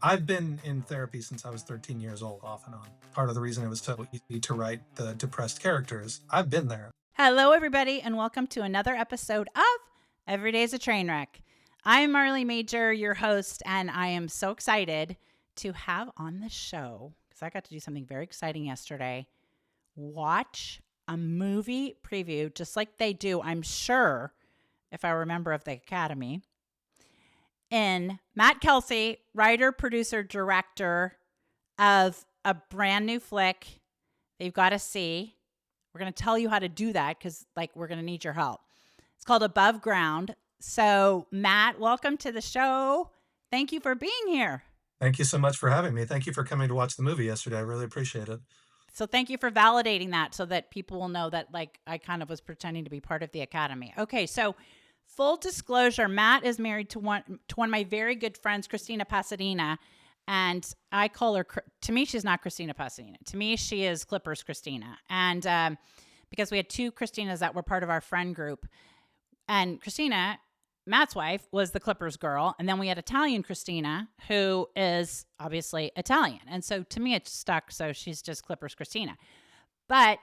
I've been in therapy since I was 13 years old, off and on. Part of the reason it was so easy to write the depressed characters, I've been there. Hello, everybody, and welcome to another episode of Every Day's a Train Wreck. I'm Marley Majcher, your host, and I am so excited to have on the show, because I got to do something very exciting yesterday, watch a movie preview, just like they do, I'm sure, if I remember, of the Academy. And Matt Kelsey, writer, producer, director of a brand new flick they've got to see. We're going to tell you how to do that because, we're going to need your help. It's called Above Ground. So, Matt, welcome to the show. Thank you for being here. Thank you so much for having me. Thank you for coming to watch the movie yesterday. I really appreciate it. So, thank you for validating that so that people will know that, I kind of was pretending to be part of the Academy. Okay, so full disclosure, Matt is married to one of my very good friends, Christina Pasadena. And I call her, to me, she's not Christina Pasadena. To me, she is Clippers Christina. And because we had two Christinas that were part of our friend group. And Christina, Matt's wife, was the Clippers girl. And then we had Italian Christina, who is obviously Italian. And so to me, it's stuck. So she's just Clippers Christina. But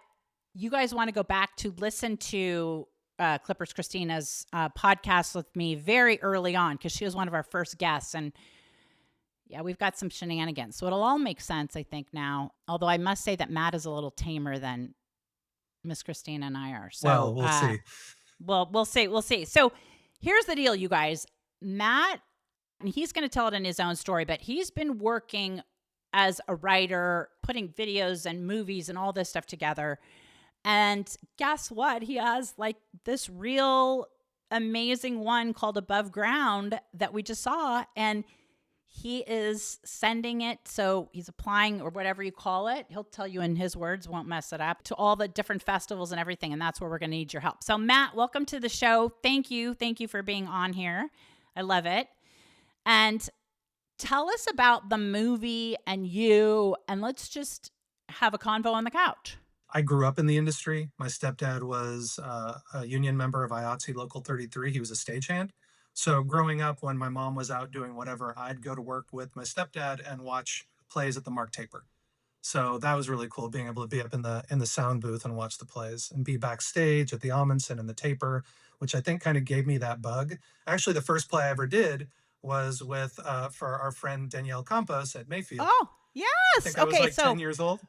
you guys want to go back to listen to Clippers Christina's podcast with me very early on because she was one of our first guests. And yeah, we've got some shenanigans. So it'll all make sense, I think, now. Although I must say that Matt is a little tamer than Miss Christina and I are. So, Well, we'll see. Well, we'll see. We'll see. So here's the deal, you guys. Matt, and he's going to tell it in his own story, but he's been working as a writer, putting videos and movies and all this stuff together. And guess what? He has this real amazing one called Above Ground that we just saw. And he is sending it, so he's applying, or whatever you call it. He'll tell you in his words, won't mess it up, to all the different festivals and everything, and that's where we're going to need your help. So, Matt, welcome to the show. Thank you. Thank you for being on here. I love it. And tell us about the movie and you, and let's just have a convo on the couch. I grew up in the industry. My stepdad was a union member of IATSE Local 33. He was a stagehand. So growing up, when my mom was out doing whatever, I'd go to work with my stepdad and watch plays at the Mark Taper. So that was really cool, being able to be up in the sound booth and watch the plays and be backstage at the Amundsen and the Taper, which I think kind of gave me that bug. Actually, the first play I ever did was with for our friend Danielle Campos at Mayfield. Oh, I yes. think I was Okay, 10 years old.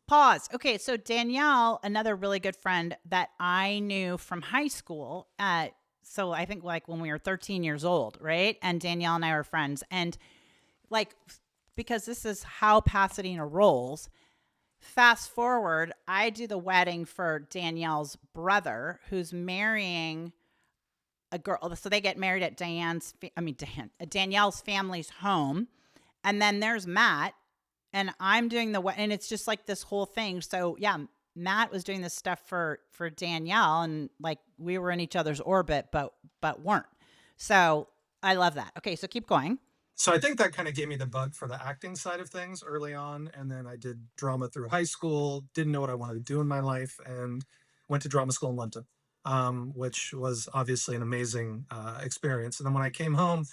Pause. Okay, so Danielle, another really good friend that I knew from high school. So I think when we were 13 years old, right? And Danielle and I were friends. And because this is how Pasadena rolls, fast forward, I do the wedding for Danielle's brother, who's marrying a girl. So they get married at Danielle's family's home. And then there's Matt. And I'm doing and it's just this whole thing. So yeah, Matt was doing this stuff for Danielle, and we were in each other's orbit, but weren't. So I love that. Okay, so keep going. So I think that kind of gave me the bug for the acting side of things early on. And then I did drama through high school, didn't know what I wanted to do in my life, and went to drama school in London, which was obviously an amazing experience. And then when I came home,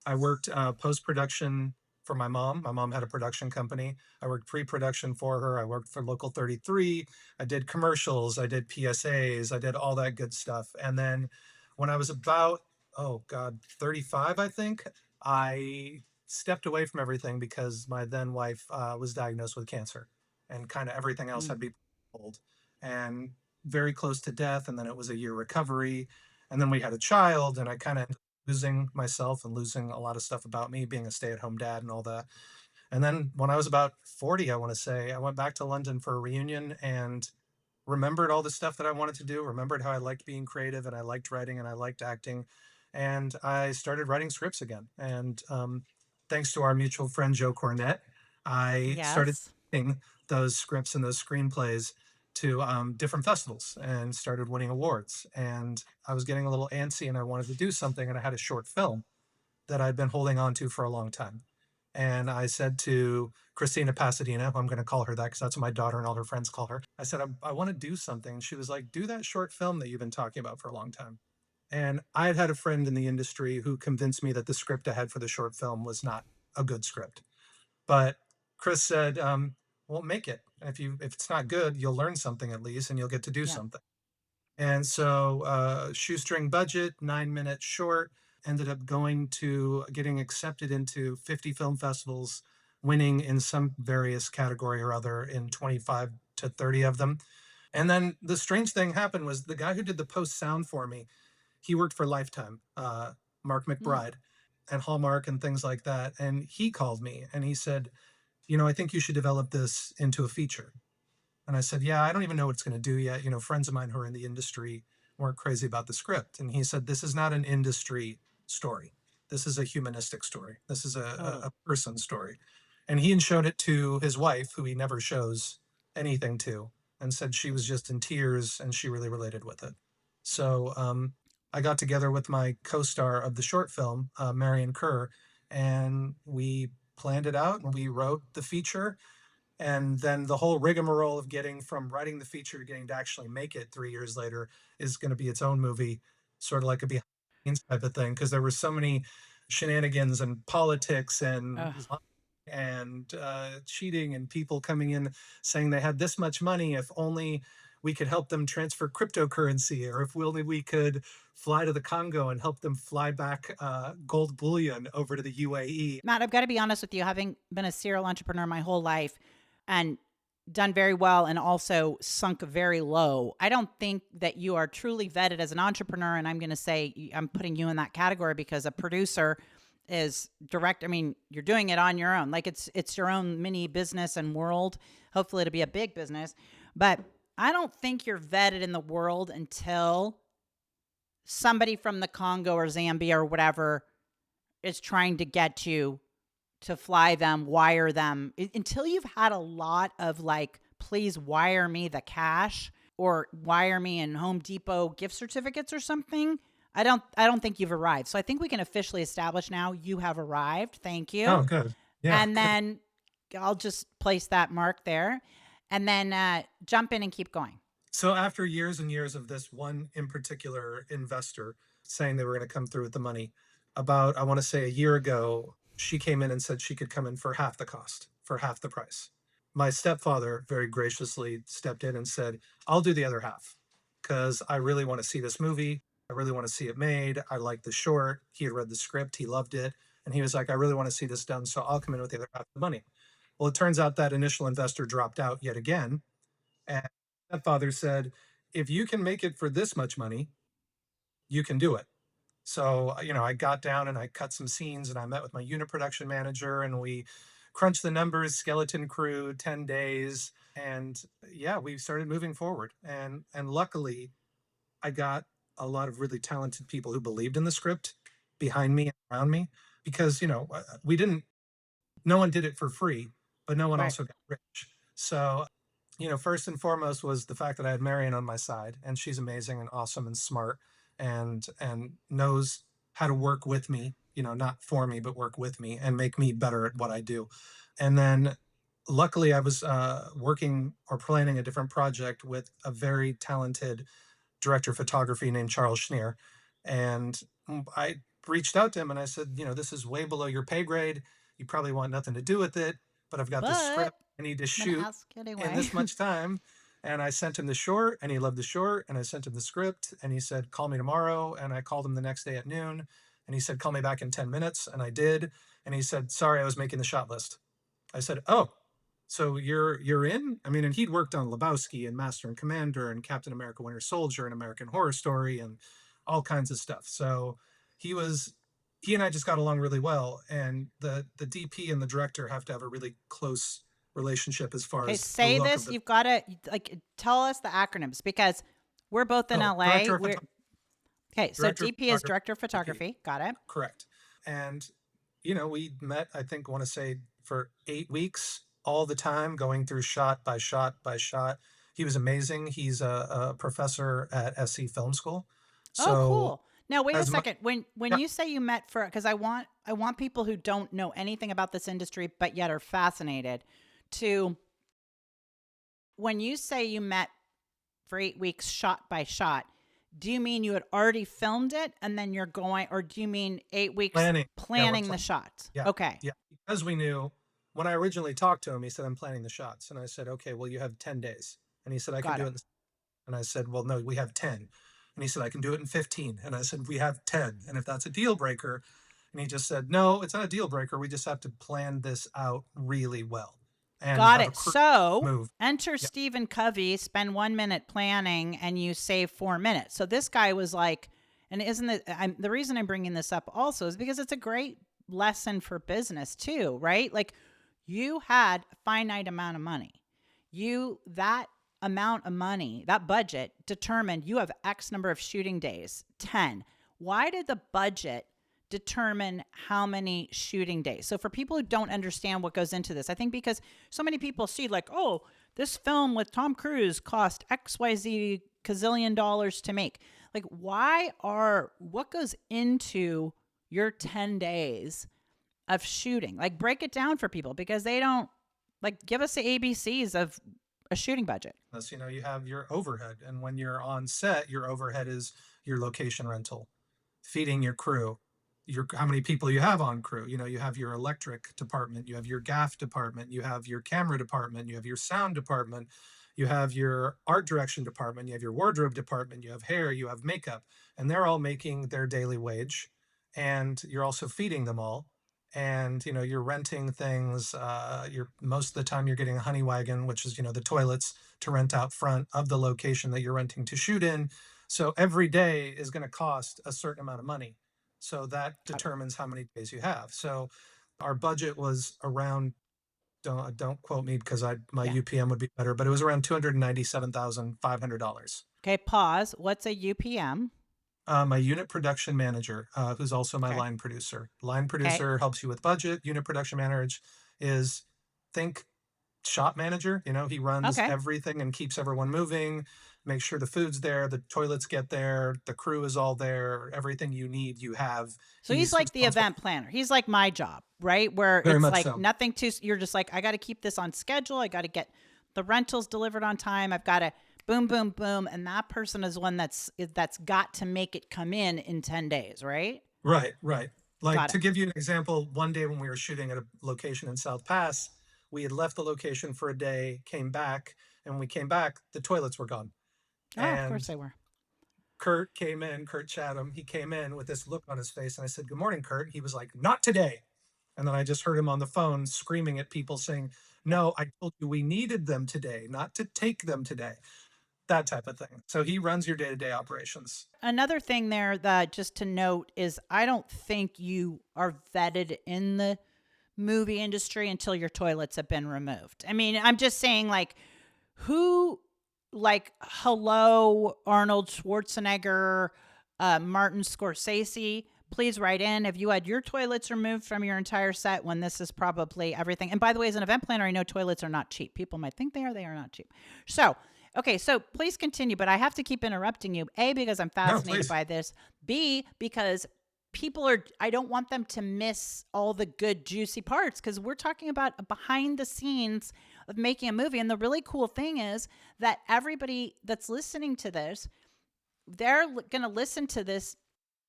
I worked post-production for my mom. My mom had a production company. I worked pre-production for her. I worked for Local 33. I did commercials. I did PSAs. I did all that good stuff. And then when I was about, 35, I think, I stepped away from everything because my then wife was diagnosed with cancer, and kind of everything else had been pulled and very close to death. And then it was a year recovery. And then we had a child, and I kind of losing myself and losing a lot of stuff about me, being a stay-at-home dad and all that. And then when I was about 40, I want to say, I went back to London for a reunion and remembered all the stuff that I wanted to do, remembered how I liked being creative and I liked writing and I liked acting. And I started writing scripts again. And thanks to our mutual friend, Joe Cornett, I started Yes. writing those scripts and those screenplays to different festivals and started winning awards. And I was getting a little antsy and I wanted to do something. And I had a short film that I'd been holding on to for a long time. And I said to Christina Pasadena, I'm going to call her that because that's what my daughter and all her friends call her. I said, I want to do something. And she was like, do that short film that you've been talking about for a long time. And I had a friend in the industry who convinced me that the script I had for the short film was not a good script. But Chris said, well, make it. If it's not good, you'll learn something at least, and you'll get to do Yeah. something. And so, shoestring budget, 9 minutes short, ended up getting accepted into 50 film festivals, winning in some various category or other in 25 to 30 of them. And then the strange thing happened was the guy who did the post sound for me, he worked for Lifetime, Mark Mm. McBride, and Hallmark and things like that. And he called me and he said, I think you should develop this into a feature. And I said, yeah, I don't even know what it's going to do yet. Friends of mine who are in the industry weren't crazy about the script. And he said, this is not an industry story. This is a humanistic story. This is a Totally. person story. And he had showed it to his wife, who he never shows anything to, and said she was just in tears and she really related with it. So I got together with my co-star of the short film, Marion Kerr, and we planned it out and we wrote the feature, and then the whole rigmarole of getting from writing the feature to getting to actually make it 3 years later is going to be its own movie, sort of like a behind the scenes type of thing, because there were so many shenanigans and politics and Ugh. cheating and people coming in saying they had this much money if only we could help them transfer cryptocurrency, or if only we could fly to the Congo and help them fly back gold bullion over to the UAE. Matt, I've got to be honest with you, having been a serial entrepreneur my whole life and done very well and also sunk very low, I don't think that you are truly vetted as an entrepreneur. And I'm going to say I'm putting you in that category because a producer is direct. I mean, you're doing it on your own. Like it's your own mini business and world. Hopefully it'll be a big business. But I don't think you're vetted in the world until somebody from the Congo or Zambia or whatever is trying to get you to fly them, wire them, until you've had a lot of like, please wire me the cash or wire me in Home Depot gift certificates or something. I don't think you've arrived. So I think we can officially establish now you have arrived. Thank you. Oh, good. Yeah, And good. then I'll just place that mark there and then jump in and keep going. So after years and years of this one in particular investor saying they were going to come through with the money, about, I want to say, a year ago, she came in and said she could come in for half the cost, for half the price. My stepfather very graciously stepped in and said, I'll do the other half because I really want to see this movie. I really want to see it made. I like the short. He had read the script. He loved it. And he was like, I really want to see this done. So I'll come in with the other half of the money. Well, it turns out that initial investor dropped out yet again. And stepfather said, if you can make it for this much money, you can do it. So, I got down and I cut some scenes and I met with my unit production manager and we crunched the numbers, skeleton crew, 10 days. And yeah, we started moving forward. And luckily I got a lot of really talented people who believed in the script behind me and around me, because, we didn't, no one did it for free, but no one Right. also got rich. So, first and foremost was the fact that I had Marion on my side, and she's amazing and awesome and smart, and knows how to work with me, not for me, but work with me and make me better at what I do. And then luckily I was working or planning a different project with a very talented director of photography named Charles Schneer. And I reached out to him and I said, this is way below your pay grade. You probably want nothing to do with it, but I've got this But script I need to I'm going to shoot ask in anyway. this much time. And I sent him the short and he loved the short. And I sent him the script and he said, call me tomorrow. And I called him the next day at noon and he said, call me back in 10 minutes. And I did. And he said, sorry, I was making the shot list. I said, "Oh, so you're in?" I mean, and he'd worked on Lebowski and Master and Commander and Captain America: Winter Soldier and American Horror Story and all kinds of stuff. So he was he and I just got along really well. And the DP and the director have to have a really close relationship as far Okay, as the say look of this. the You've got to like tell us the acronyms because we're both in LA. director of We're okay. So director of DP is photography. director of DP. photography. Got it. Correct. And we met, I think, want to say for 8 weeks, all the time, going through shot by shot by shot. He was amazing. He's a professor at SC Film School. Oh, So, cool. Now wait a as my, second. When yeah, you say you met for because I want people who don't know anything about this industry but yet are fascinated to when you say you met for 8 weeks shot by shot, do you mean you had already filmed it and then you're going, or do you mean 8 weeks planning. Yeah, we're planning the planning. shots? Yeah, Okay. yeah, because we knew. when I originally talked to him, he said, I'm planning the shots. And I said, okay, well, you have 10 days. And he said, I can Got do it. it. And I said, well, no, we have 10. And he said, I can do it in 15. And I said, we have 10. And if that's a deal breaker, and he just said, no, it's not a deal breaker. We just have to plan this out really well and Got have a it. crew So move. enter Yeah. Stephen Covey, spend 1 minute planning, and you save 4 minutes. So this guy was like, and isn't it? The reason I'm bringing this up also is because it's a great lesson for business too, right? Like you had a finite amount of money. That amount of money, that budget determined you have X number of shooting days, 10. Why did the budget determine how many shooting days? So for people who don't understand what goes into this, I think because so many people see like, oh, this film with Tom Cruise cost XYZ gazillion dollars to make. Like what goes into your 10 days of shooting? Like break it down for people because they don't like give us the ABCs of a shooting budget. You have your overhead. And when you're on set, your overhead is your location rental, feeding your crew, your how many people you have on crew. You have your electric department, you have your gaff department, you have your camera department, you have your sound department, you have your art direction department, you have your wardrobe department, you have hair, you have makeup, and they're all making their daily wage, and you're also feeding them all. And you're renting things. You're most of the time you're getting a honey wagon, which is the toilets to rent out front of the location that you're renting to shoot in. So every day is going to cost a certain amount of money. So that Got it. determines how many days you have. So our budget was around, don't quote me because my Yeah. UPM would be better, but it was around $297,500. Okay. Pause. What's a UPM? My unit production manager, who's also my Okay. line producer. Line Okay. producer helps you with budget. Unit production manager is, think shop manager. He runs Okay. everything and keeps everyone moving, make sure the food's there, the toilets get there, the crew is all there, everything you need, you have. So he's He's like the responsible. event planner. He's like my job, right? Where Very it's much like so. nothing too, you're just like, I got to keep this on schedule. I got to get the rentals delivered on time. I've got to boom, boom, boom. And that person is one that's got to make it come in 10 days, right? Right, right. Like, Got it. to give you an example, one day when we were shooting at a location in South Pass, we had left the location for a day, came back, and when we came back, the toilets were gone. Oh, of course And they were. Kurt Chatham, he came in with this look on his face, and I said, "Good morning, Kurt." He was like, "Not today." And then I just heard him on the phone screaming at people saying, "No, I told you we needed them today, not to take them today." That type of thing. So he runs your day-to-day operations. Another thing there that just to note is I don't think you are vetted in the movie industry until your toilets have been removed. I mean, I'm just saying like who like hello Arnold Schwarzenegger, Martin Scorsese, please write in if you had your toilets removed from your entire set when this is probably everything. And by the way, as an event planner, I know toilets are not cheap. People might think they are not cheap. So, okay, so please continue, but I have to keep interrupting you. A, because I'm No, fascinated please. by this. B, because I don't want them to miss all the good, juicy parts because we're talking about behind the scenes of making a movie. And the really cool thing is that everybody that's listening to this, they're going to listen to this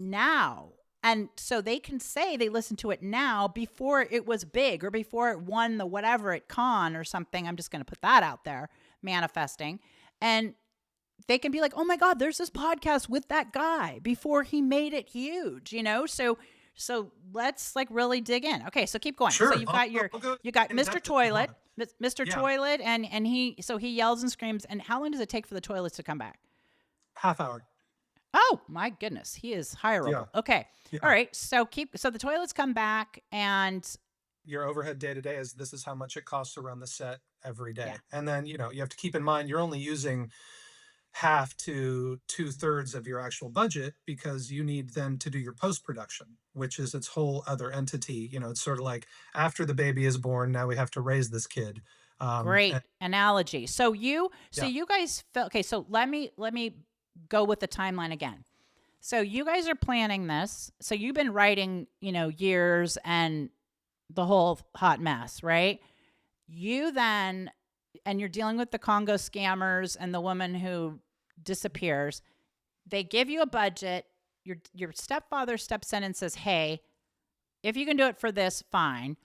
now. And so they can say they listened to it now before it was big or before it won the whatever at Con or something. I'm just going to put that out there, manifesting. And they can be like, oh my God, there's this podcast with that guy before he made it huge, you know? So let's like really dig in. Okay, so keep going. So Sure. you've got I'll go you got in Mr. depth if you Toilet, want. Mr. Yeah, Toilet, and he yells and screams. And how long does it take for the toilets to come back? half hour. Oh my goodness, he is Yeah, hireable. Okay, all yeah. right. So the toilets come back, and Your overhead day to day is, this is how much it costs to run the set every day. yeah, And then, you have to keep in mind you're only using half to two-thirds of your actual budget because you need them to do your post-production, which is its whole other entity. It's sort of like after the baby is born, now we have to raise this kid. great And analogy. So yeah, you guys felt okay. So let me go with the timeline again. So you guys are planning this. So you've been writing, years and the whole hot mess, right? You then, and you're dealing with the Congo scammers and the woman who disappears. They give you a budget. Your stepfather steps in and says, "Hey, if you can do it for this, fine.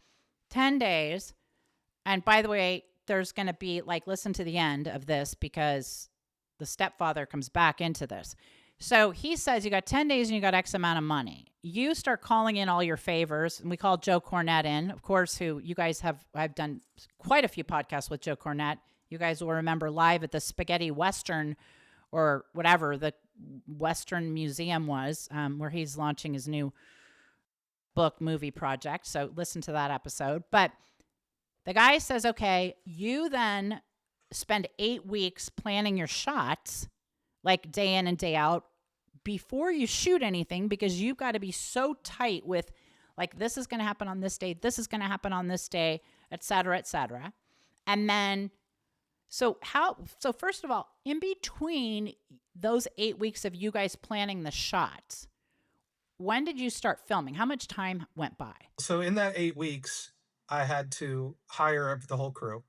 10 days." And by the way, there's going to be like, listen to the end of this because the stepfather comes back into this. So he says you got 10 days and you got X amount of money. You start calling in all your favors. And we called Joe Cornette in, of course, who you guys I've done quite a few podcasts with Joe Cornette. You guys will remember live at the Spaghetti Western or whatever the Western Museum was, where he's launching his new book movie project. So listen to that episode. But the guy says, okay, you then spend 8 weeks planning your shots, like day in and day out, before you shoot anything, because you've got to be so tight with, like, this is going to happen on this day, this is going to happen on this day, et cetera, et cetera. And then, so first of all, in between those 8 weeks of you guys planning the shots, when did you start filming? How much time went by? So in that 8 weeks, I had to hire the whole crew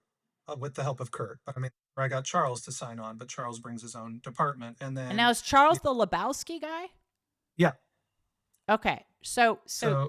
with the help of Kurt. But I mean, I got Charles to sign on, but Charles brings his own department. And then, And now is Charles the Lebowski guy? yeah. Okay. So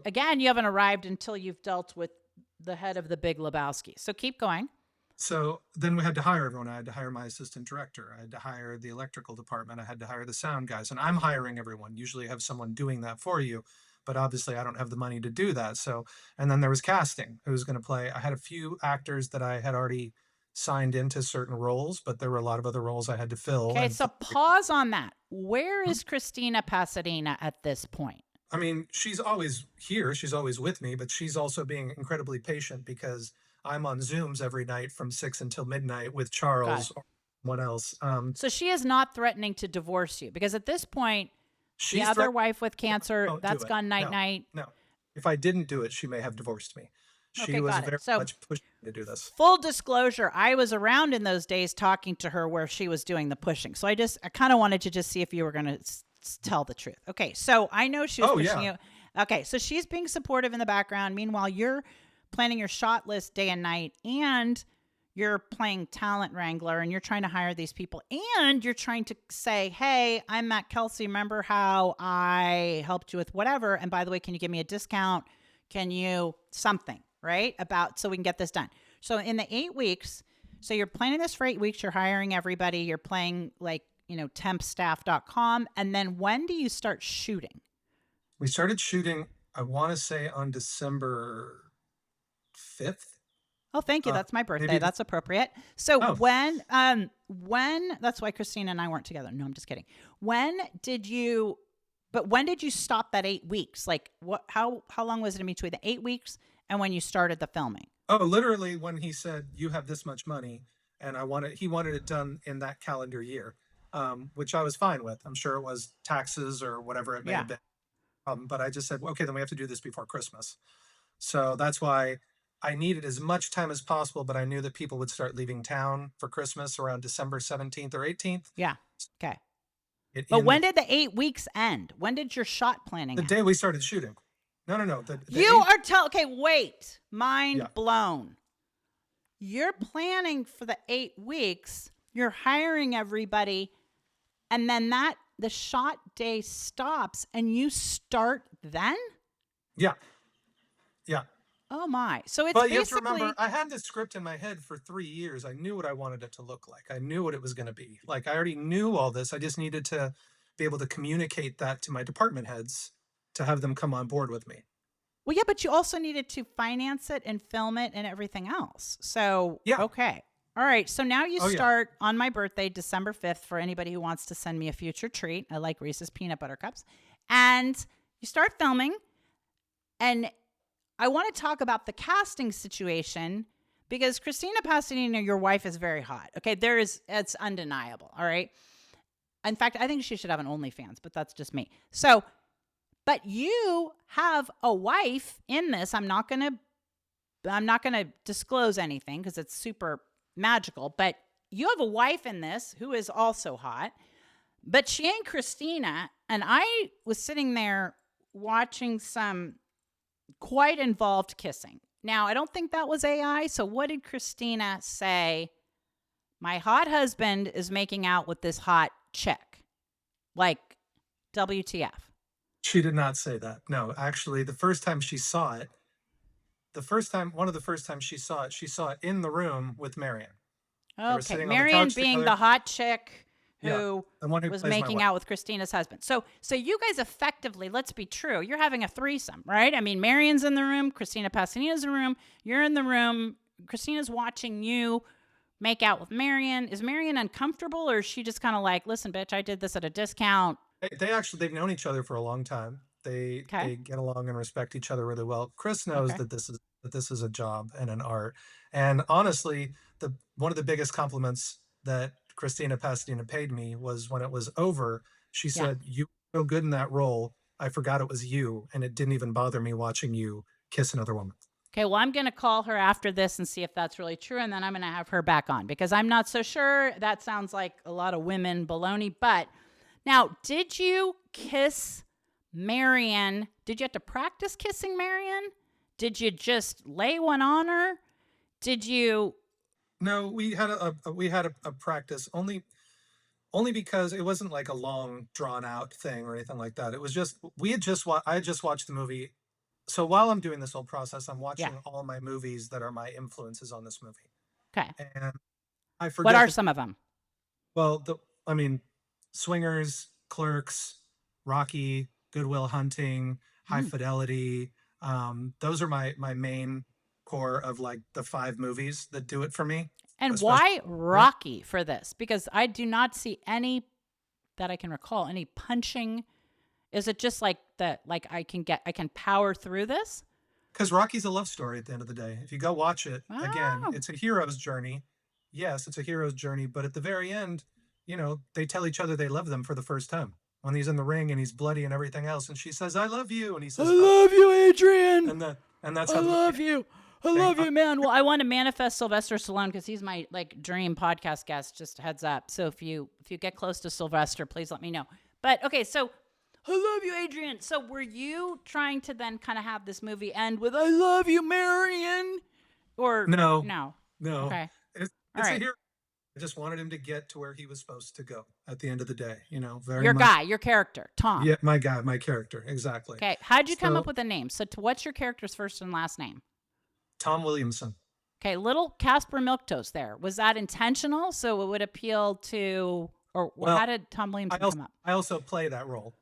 again, you haven't arrived until you've dealt with the head of the Big Lebowski. So keep going. So then we had to hire everyone. I had to hire my assistant director. I had to hire the electrical department. I had to hire the sound guys. And I'm hiring everyone. Usually you have someone doing that for you. But obviously I don't have the money to do that. So, and then there was casting. Who was going to play? I had a few actors that I had already signed into certain roles, but there were a lot of other roles I had to fill. Okay, And so pause on that. Where is Christina Pasadena at this point? I mean, she's always here. She's always with me, but she's also being incredibly patient because I'm on Zooms every night from 6 until midnight with Charles or someone else. So she is not threatening to divorce you, because at this point, the she's other wife with cancer, Don't that's do it. gone night-night. No. If I didn't do it, she may have divorced me. She Okay, was got it. very So- much pushing me to do this. Full disclosure, I was around in those days talking to her where she was doing the pushing. So I kind of wanted to just see if you were going to tell the truth. Okay, so I know she was pushing you. Okay, so she's being supportive in the background. Meanwhile, you're planning your shot list day and night, and you're playing talent wrangler, and you're trying to hire these people, and you're trying to say, hey, I'm Matt Kelsey. Remember how I helped you with whatever? And by the way, can you give me a discount? Can you something, right? So we can get this done. So in the 8 weeks, so you're planning this for 8 weeks, you're hiring everybody, you're playing like, tempstaff.com. And then when do you start shooting? We started shooting, I want to say on December 5th. Oh, thank you. That's my birthday. maybe- That's appropriate. So Oh. when that's why Christina and I weren't together. No, I'm just kidding. When did you stop that 8 weeks? Like how long was it in between the 8 weeks and when you started the filming? Oh, literally when he said, you have this much money, and he wanted it done in that calendar year, which I was fine with. I'm sure it was taxes or whatever it may have been. But I just said, okay, then we have to do this before Christmas. So that's why I needed as much time as possible, but I knew that people would start leaving town for Christmas around December 17th or 18th. Yeah. Okay. But when did the 8 weeks end? When did your shot planning The end? day we started shooting. No. Okay, wait. Mind blown. You're planning for the 8 weeks. You're hiring everybody. And then the shot day stops and you start then? Yeah. Oh my. So it's But you have basically, to remember, I had this script in my head for 3 years. I knew what I wanted it to look like. I knew what it was going to be. Like, I already knew all this. I just needed to be able to communicate that to my department heads to have them come on board with me. well, yeah, but you also needed to finance it and film it and everything else. So, Yeah. okay. All right. So now you Oh, yeah. start on my birthday, December 5th, for anybody who wants to send me a future treat. I like Reese's peanut butter cups. And you start filming. And I want to talk about the casting situation because Christina Pasadena, your wife, is very hot. Okay. It's undeniable. All right. In fact, I think she should have an OnlyFans, but that's just me. So, but you have a wife in this. I'm not going to disclose anything because it's super magical, but you have a wife in this who is also hot, but she ain't Christina. And I was sitting there watching some quite involved kissing. Now, I don't think that was AI. So what did Christina say? My hot husband is making out with this hot chick. Like, WTF. She did not say that. No, actually, the first time she saw it, one of the first times she saw it in the room with Marion. They were Okay, sitting on the Marion couch being together. the hot chick Yeah, who the one who was plays my making wife. out with Christina's husband. So you guys effectively, let's be true, you're having a threesome, right? I mean, Marion's in the room, Christina Pasadina's in the room, you're in the room, Christina's watching you make out with Marion. Is Marion uncomfortable, or is she just kind of like, listen, bitch, I did this at a discount? They've known each other for a long time. Okay. They get along and respect each other really well. Chris knows Okay. that this is a job and an art. And honestly, the one of the biggest compliments that Christina Pasadena paid me was when it was over. She Yeah. said, "You were so good in that role. I forgot it was you, and it didn't even bother me watching you kiss another woman." Okay, well, I'm going to call her after this and see if that's really true. And then I'm going to have her back on because I'm not so sure. That sounds like a lot of women baloney. But now, did you kiss Marion? Did you have to practice kissing Marion? Did you just lay one on her? Did you? No, we had a practice only because it wasn't like a long drawn out thing or anything like that. It was just I had just watched the movie. So while I'm doing this whole process, I'm Yeah. watching all my movies that are my influences on this movie. Okay. And I What forget are the some of them? well, the I mean, Swingers, Clerks, Rocky, Goodwill Hunting, High Mm. Fidelity. Those are my main core of like the five movies that do it for me, And especially. why Rocky for this? Because I do not see any that I can recall any punching. Is it just like that? Like I can power through this? Because Rocky's a love story at the end of the day. If you go watch it, again, Oh, it's a hero's journey. Yes, it's a hero's journey, but at the very end, they tell each other they love them for the first time. When he's in the ring and he's bloody and everything else, and she says, "I love you," and he I says, love you, Adrian. and that and that's I how the movie love ends, you. I saying, love you, man. Well, I want to manifest Sylvester Stallone because he's my like dream podcast guest. Just a heads up. So if you get close to Sylvester, please let me know. But okay, so I love you, Adrian. So were you trying to then kind of have this movie end with "I love you, Marion," or No, no? no, Okay, all it's a right. hero. I just wanted him to get to where he was supposed to go at the end of the day. Very Your much. guy, your character, Tom. Yeah, my guy, my character, exactly. Okay, how'd you come up So with a name? So, what's your character's first and last name? Tom Williamson. Okay, little Casper Milquetoast there. Was that intentional? So it would appeal to, or Well, how did Tom Williamson come up? I also play that role,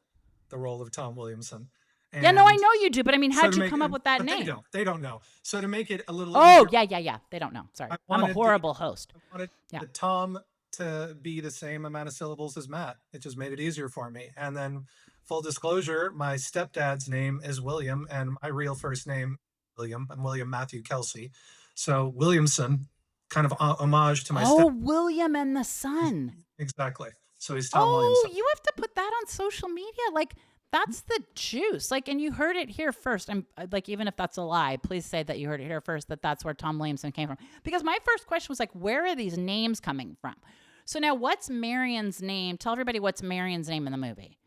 the role of Tom Williamson, Yeah, no, I and know you do, but I mean, so how'd to you make come up with that but name? they don't know. So to make it a little Oh, easier, yeah. They don't know. Sorry. I I'm a wanted the horrible host. I wanted Yeah. the Tom to be the same amount of syllables as Matt. It just made it easier for me. And then full disclosure, my stepdad's name is William, and my real first name William. I'm William Matthew Kelsey. So Williamson, kind of homage to my Oh, step. William and the Son. Exactly. So he's Tom Oh, Williamson. you have to put that on social media. Like, that's the juice. Like, and you heard it here first. I'm like, even if that's a lie, please say that you heard it here first, that that's where Tom Williamson came from. Because my first question was like, where are these names coming from? So now what's Marion's name? Tell everybody what's Marion's name in the movie.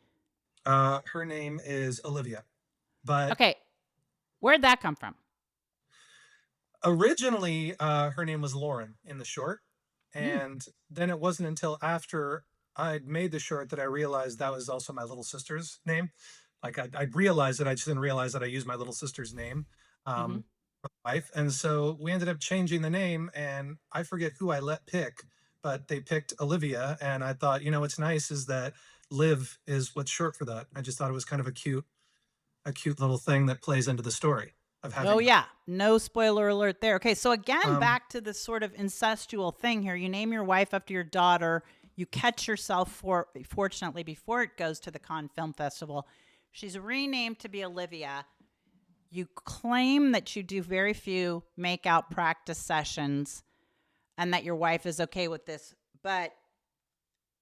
Her name is Olivia, but Okay. Where'd that come from? originally her name was Lauren in the short, Hmm. and then it wasn't until after I'd made the short that I realized that was also my little sister's name. Like I realized it, I just didn't realize that I used my little sister's name, Mm-hmm. for life, and so we ended up changing the name, and I forget who I let pick, but they picked Olivia, and I thought, what's nice is that Liv is what's short for that. I just thought it was kind of a cute little thing that plays into the story of Oh, having her. yeah. No spoiler alert there. Okay. So, again, Um, back to this sort of incestual thing here. You name your wife after your daughter. You catch yourself, fortunately, before it goes to the Cannes Film Festival. She's renamed to be Olivia. You claim that you do very few make out practice sessions and that your wife is okay with this. But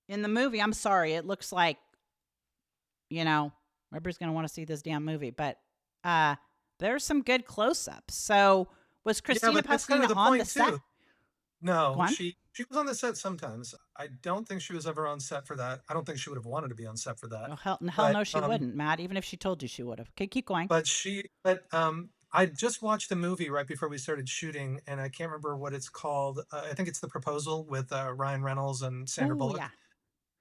in the movie, I'm sorry, it looks like, everybody's going to want to see this damn movie. But there's some good close ups. So was yeah, Christina but that's kind of Pasadena the on the point set? too. Go No, on. she was on the set sometimes. I don't think she was ever on set for that. I don't think she would have wanted to be on set for that. Oh, hell But no, she wouldn't, Matt, even if she told you she would have. Okay, keep going. I just watched the movie right before we started shooting, and I can't remember what it's called. I think it's The Proposal with Ryan Reynolds and Sandra Oh, Bullock. yeah.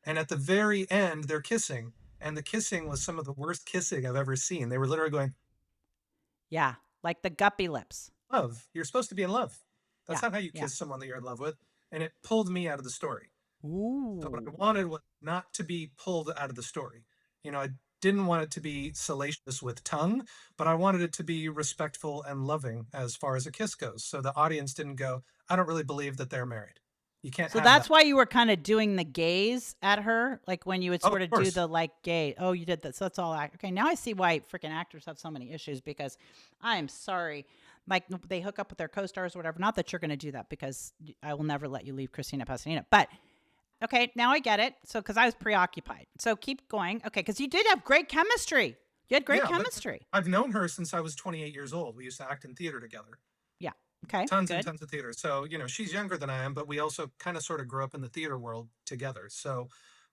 And at the very end, they're kissing, and the kissing was some of the worst kissing I've ever seen. They were literally going, Yeah. Like the guppy lips. love. You're supposed to be in love. That's Yeah. not how you Yeah. kiss someone that you're in love with. And it pulled me out of the story. So what I Ooh. wanted was not to be pulled out of the story. I didn't want it to be salacious with tongue, but I wanted it to be respectful and loving as far as a kiss goes. So the audience didn't go, I don't really believe that they're married. You can't So have that. that's why you were kind of doing the gaze at her, like when you would Oh, of sort of do course. the like gaze. Oh, you did that. So that's all act. Okay, now I see why freaking actors have so many issues because I am sorry. Like they hook up with their co-stars or whatever. Not that you're going to do that because I will never let you leave Christina Pasadena. But okay, now I get it. So because I was preoccupied. So keep going. Okay, because you did have great chemistry. You had great Yeah, but chemistry. I've known her since I was 28 years old. We used to act in theater together. Yeah. Okay. Tons and Good. tons of theater. So, she's younger than I am, but we also kind of sort of grew up in the theater world together. So,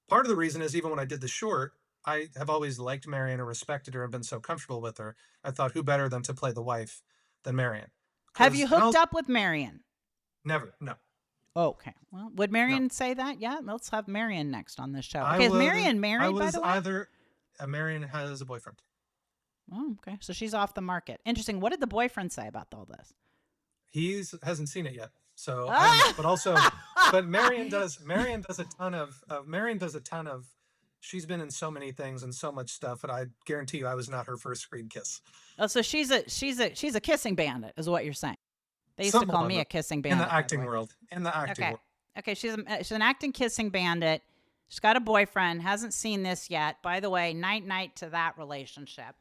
part of the reason is even when I did the short, I have always liked Marion and respected her and been so comfortable with her. I thought, who better than to play the wife than Marion? Have you And hooked I'll up with Marion? never, no, Okay. Well, would no. Marion say that? Yeah. Let's have Marion next on this show. I Okay. Is was, Marion I married, by was the way? either, Marion has a boyfriend. Oh, okay. So she's off the market. Interesting. What did the boyfriend say about all this? He hasn't seen it yet. So I don't know. Ah! But also, but Marion does a ton Marion does a ton of, she's been in so many things and so much stuff. And I guarantee you, I was not her first screen kiss. Oh, so she's a kissing bandit, is what you're saying. They used to Somewhat call of me it a kissing in the bandit, by the acting way. world. In the acting Okay. world. Okay. She's an acting kissing bandit. She's got a boyfriend. Hasn't seen this yet. By the way, night to that relationship.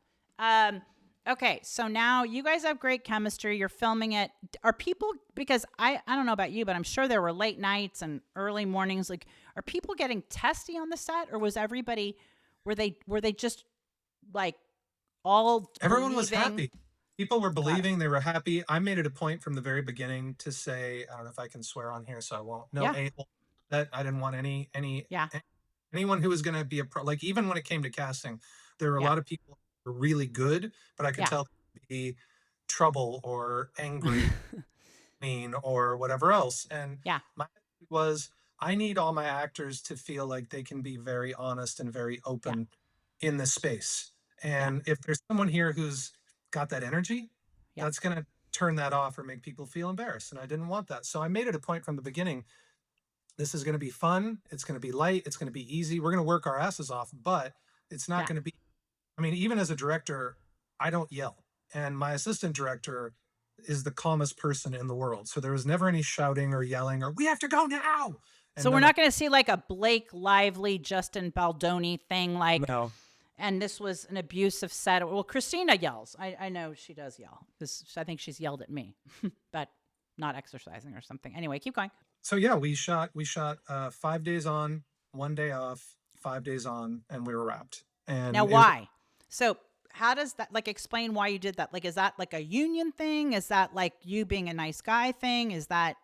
Okay. So now you guys have great chemistry. You're filming it. Are people, because I don't know about you, but I'm sure there were late nights and early mornings. Like, are people getting testy on the set, or was everybody, were they just like all Everyone was believing? happy. People were Got it. believing, they were happy. I made it a point from the very beginning to say, I don't know if I can swear on here, so I won't. No Yeah. a-hole. That I didn't want Yeah. anyone who was going to be a pro. Like even when it came to casting, there were a Yeah. lot of people who were really good, but I could Yeah. tell be trouble or angry, mean or whatever else. And Yeah. my attitude was, I need all my actors to feel like they can be very honest and very Yeah. open in this space. Yeah. And if there's someone here who's got that energy, Yeah. that's going to turn that off or make people feel embarrassed. And I didn't want that. So I made it a point from the beginning. This is going to be fun. It's going to be light. It's going to be easy. We're going to work our asses off, but it's not Yeah. going to be, I mean, even as a director, I don't yell. And my assistant director is the calmest person in the world. So there was never any shouting or yelling or we have to go now. And So we're none not going to see like a Blake Lively, Justin Baldoni thing, like, no. and this was an abusive set. Well, Christina yells. I know she does yell because I think she's yelled at me, but not exercising or something. Anyway, keep going. So yeah, we shot 5 days on, 1 day off, 5 days on, and we were wrapped. And Now, why? So how does that, like, explain why you did that? Like, is that like a union thing? Is that like you being a nice guy thing? Is that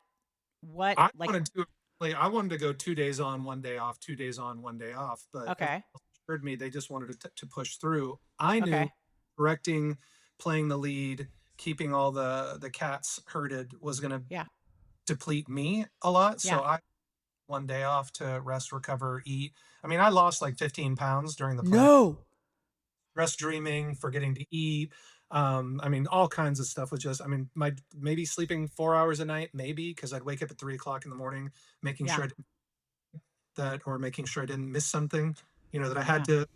what, I like, wanted to I wanted to go 2 days on, 1 day off, 2 days on, 1 day off, but everyone okay. else assured me they just wanted to push through. I knew Okay. directing, playing the lead, keeping all the cats herded was going to Yeah. deplete me a lot. Yeah. So I 1 day off to rest, recover, eat. I mean, I lost like 15 pounds during the plan. No. Rest dreaming, forgetting to eat. I mean, all kinds of stuff was just, I mean, maybe sleeping 4 hours a night, maybe, because I'd wake up at 3 o'clock in the morning, making Yeah. sure I didn't or making sure I didn't miss something, that I Yeah. had to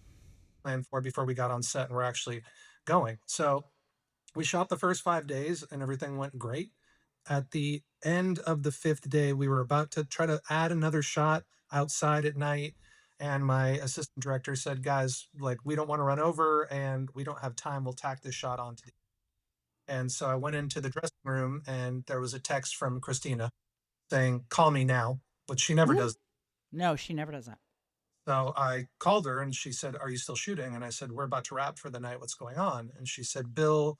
plan for before we got on set and we're actually going. So we shot the first 5 days and everything went great. At the end of the fifth day, we were about to try to add another shot outside at night. And my assistant director said, guys, like, we don't want to run over and we don't have time. We'll tack this shot onto the. And so I went into the dressing room and there was a text from Christina saying, call me now, but she never Ooh. does. No, she never does that. So I called her and she said, are you still shooting? And I said, we're about to wrap for the night. What's going on? And she said, Bill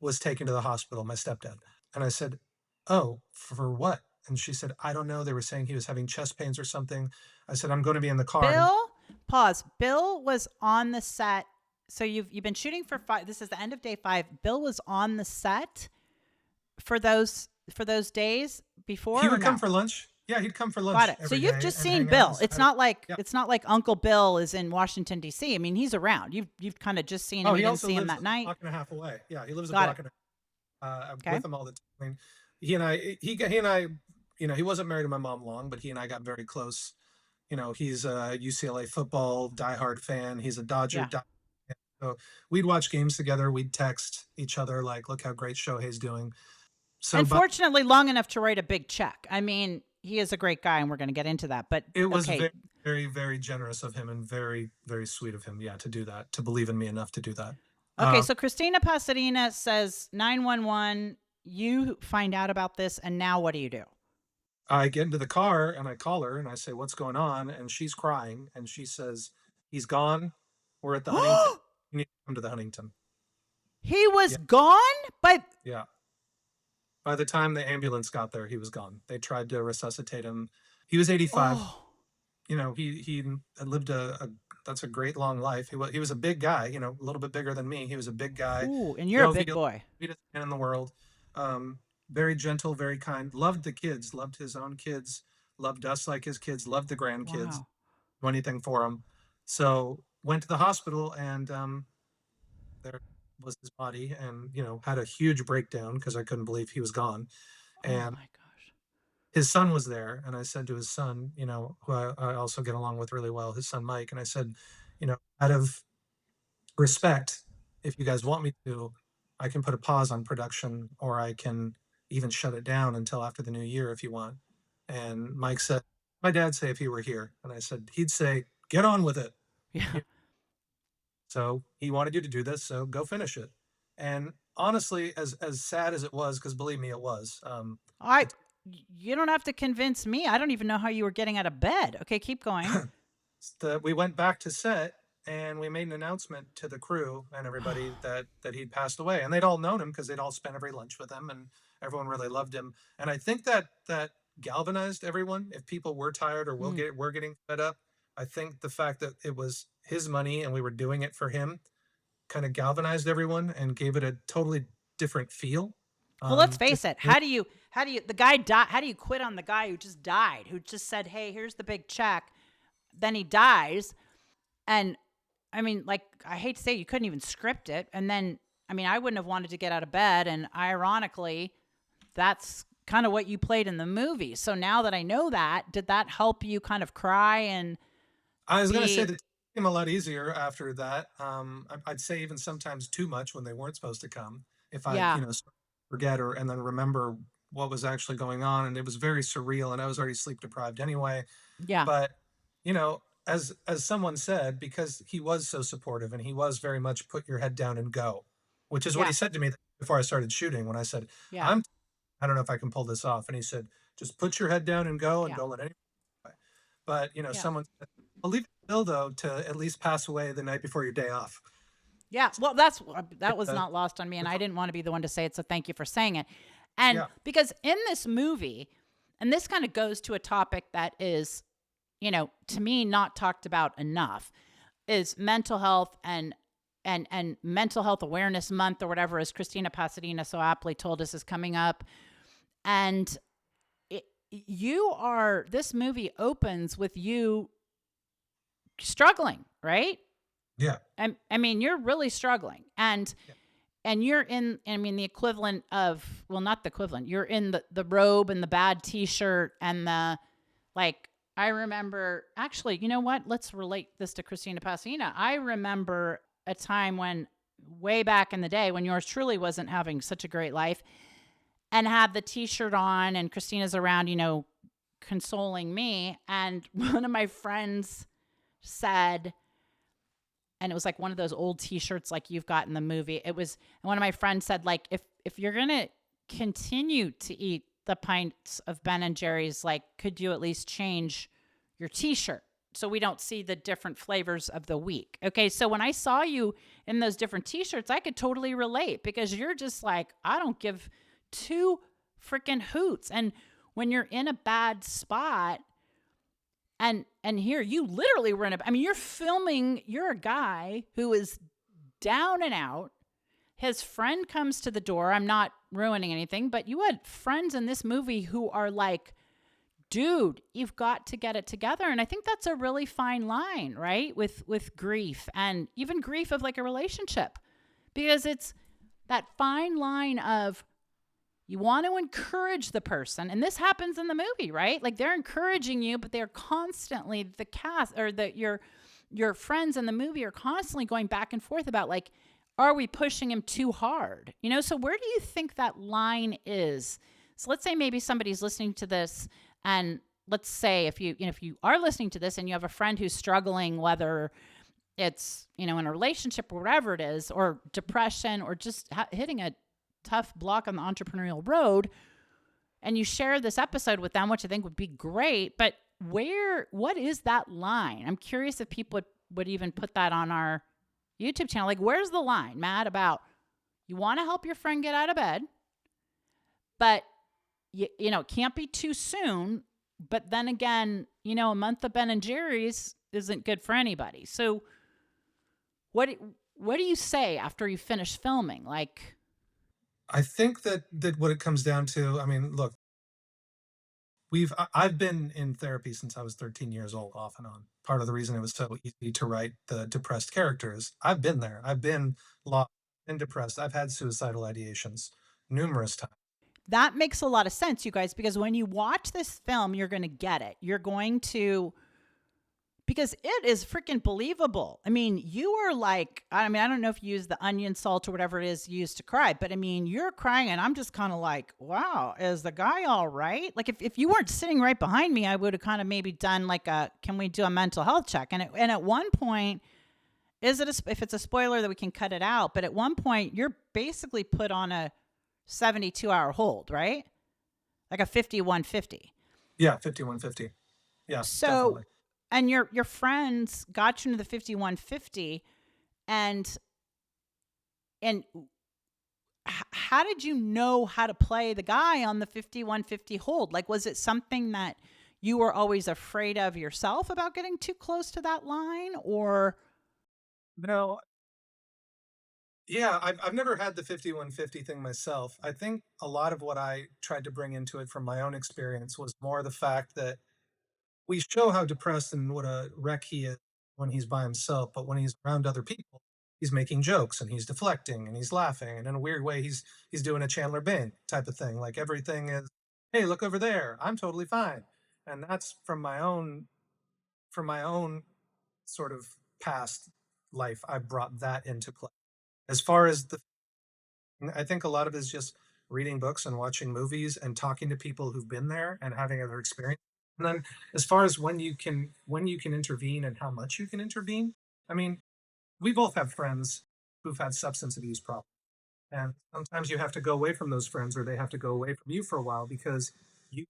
was taken to the hospital, my stepdad. And I said, oh, for what? And she said, I don't know. They were saying he was having chest pains or something. I said, I'm going to be in the car. Bill, pause. Bill was on the set. So you've been shooting for 5. This is the end of day 5. Bill was on the set for those days before. He would or come no? for lunch. Yeah, he'd come for lunch. Got it. So every you've day just and seen hang out Bill. and It's sit. not like Yeah. it's not like Uncle Bill is in Washington D.C. I mean, he's around. You've kind of just seen him. Oh, You he didn't also see him lives that a night. block and a half away. Yeah, he lives a Got block it. and a half. Okay. with him all the time. I mean, he and I, he wasn't married to my mom long, but he and I got very close. He's a UCLA football diehard fan. He's a Dodger Yeah. fan. So we'd watch games together. We'd text each other like, "Look how great Shohei's doing." So, And but fortunately, long enough to write a big check. I mean, he is a great guy, and we're going to get into that. But it was okay. very, very, very generous of him and very, very sweet of him. Yeah, to do that, to believe in me enough to do that. Okay. Um, So Christina Pasadena says 911. You find out about this, and now what do you do? I get into the car and I call her and I say, "What's going on?" And she's crying and she says, "He's gone. We're at the Huntington. You need to come to the Huntington." He was Yeah, gone? But, yeah. By the time the ambulance got there, he was gone. They tried to resuscitate him. He was 85. oh, He had lived a that's a great long life. He was a big guy, a little bit bigger than me. He was a big guy, ooh, and you're a big jovial, boy. sweetest man in the world. Very gentle, very kind. Loved the kids, loved his own kids, loved us like his kids, loved the grandkids. Wow. Do anything for him. So went to the hospital and there was his body, and had a huge breakdown because I couldn't believe he was gone. Oh And my gosh. his son was there, and I said to his son, who I also get along with really well, his son Mike, and I said, out of respect, if you guys want me to, I can put a pause on production, or I can even shut it down until after the new year if you want. And Mike said, my dad say if he were here, and I said he'd say, get on with it. Yeah. So he wanted you to do this, so go finish it. And honestly, as sad as it was, because believe me, it was. I you don't have to convince me. I don't even know how you were getting out of bed. Okay, keep going. We went back to set and we made an announcement to the crew and everybody that he'd passed away, and they'd all known him because they'd all spent every lunch with him, and everyone really loved him. And I think that galvanized everyone. If people were tired or Mm. were getting fed up, I think the fact that it was his money and we were doing it for him kind of galvanized everyone and gave it a totally different feel. Well, let's Just face it. How do you the guy die? How do you quit on the guy who just died? Who just said, "Hey, here's the big check." Then he dies, and I mean, like, I hate to say it, you couldn't even script it. And then, I mean, I wouldn't have wanted to get out of bed. And ironically, that's kind of what you played in the movie. So now that I know that, did that help you kind of cry and I was gonna say be, that it came a lot easier after that. I'd say even sometimes too much when they weren't supposed to come. If I, yeah, forget or and then remember what was actually going on, and it was very surreal, and I was already sleep deprived anyway. yeah, But as someone said, because he was so supportive and he was very much put your head down and go, which is what he yeah, said to me before I started shooting. When I said, yeah, I'm, I don't know if I can pull this off, and he said, just put your head down and go, and yeah, don't let anyone. But yeah. someone said, I'll leave it still though to at least pass away the night before your day off. Yeah, well, that was Uh, not lost on me, and I didn't want to be the one to say it, so thank you for saying it. And yeah, because in this movie, and this kind of goes to a topic that is, to me, not talked about enough, is mental health and mental health awareness month or whatever, as Christina Pasadena so aptly told us is coming up. And this movie opens with you struggling, right? yeah, I mean, you're really struggling, and yeah. you're in. I mean, the equivalent of, well, not the equivalent. You're in the robe and the bad T-shirt and the, like. I remember, actually, you know what? Let's relate this to Christina Pasadena. I remember a time when, way back in the day, when yours truly wasn't having such a great life, and had the T-shirt on, and Christina's around, consoling me, and one of my friends said, and it was like one of those old T-shirts like you've got in the movie. It was, and one of my friends said, like, if you're gonna continue to eat the pints of Ben and Jerry's, like, could you at least change your T-shirt so we don't see the different flavors of the week? Okay, so when I saw you in those different T-shirts, I could totally relate, because you're just like, I don't give two freaking hoots. And when you're in a bad spot, and here you literally were in I mean, you're filming, you're a guy who is down and out. His friend comes to the door. I'm not ruining anything, but you had friends in this movie who are like, dude, you've got to get it together. And I think that's a really fine line, right? With grief, and even grief of like a relationship, because it's that fine line of You want to encourage the person. And this happens in the movie, right? Like they're encouraging you, but they're constantly the cast or your friends in the movie are constantly going back and forth about like, are we pushing him too hard? You know, so where do you think that line is? So let's say maybe somebody's listening to this, and let's say if you are listening to this and you have a friend who's struggling, whether it's, in a relationship or whatever it is, or depression, or just hitting a tough block on the entrepreneurial road, and you share this episode with them, which I think would be great. But what is that line? I'm curious if people would even put that on our YouTube channel. Like, where's the line, Matt, about you want to help your friend get out of bed, but it can't be too soon. But then again, a month of Ben and Jerry's isn't good for anybody. So what do you say after you finish filming? Like, I think that what it comes down to, I mean, look, I've been in therapy since I was 13 years old, off and on. Part of the reason it was so easy to write the depressed characters, I've been there. I've been lost and depressed. I've had suicidal ideations numerous times. that makes a lot of sense, you guys, because when you watch this film, you're going to get it. You're going to, because it is freaking believable. I mean, you are like, I don't know if you use the onion salt or whatever it is used to cry, but I mean, you're crying and I'm just kind of like, wow, is the guy all right? Like if you weren't sitting right behind me, I would have kind of maybe done like can we do a mental health check? And at one point, if it's a spoiler that we can cut it out, but at one point you're basically put on a 72-hour hold, right? Like a 5150. Yeah, 5150. Yeah, So, definitely. and your friends got you into the 5150, and how did you know how to play the guy on the 5150 hold? Like, was it something that you were always afraid of yourself about getting too close to that line, or? No, yeah, I've never had the 5150 thing myself. I think a lot of what I tried to bring into it from my own experience was more the fact that we show how depressed and what a wreck he is when he's by himself, but when he's around other people, he's making jokes and he's deflecting and he's laughing, and in a weird way, he's doing a Chandler Bing type of thing. Like everything is, hey, look over there, I'm totally fine, and that's from my own sort of past life. I brought that into play. As far as I think a lot of it is just reading books and watching movies and talking to people who've been there and having other experience. And then as far as when you can intervene and how much you can intervene, I mean, we both have friends who've had substance abuse problems. And sometimes you have to go away from those friends or they have to go away from you for a while because you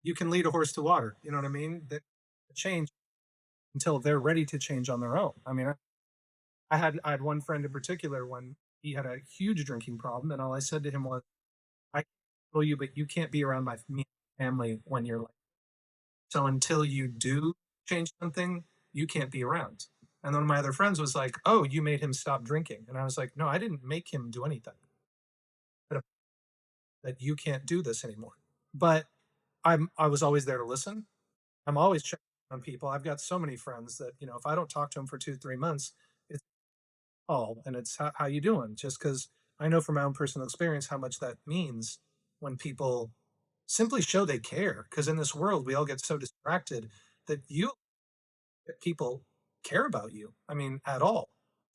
you can lead a horse to water. You know what I mean? That change until they're ready to change on their own. I mean, I had one friend in particular when he had a huge drinking problem, and all I said to him was, "I can control you, but you can't be around me and family when you're like. So until you do change something, you can't be around." And one of my other friends was like, "Oh, you made him stop drinking," and I was like, "No, I didn't make him do anything. But that you can't do this anymore." But I was always there to listen. I'm always checking on people. I've got so many friends that if I don't talk to them for 2 3 months, it's all and it's how you doing? Just because I know from my own personal experience how much that means when people simply show they care. Because in this world, we all get so distracted that people care about you. I mean, at all.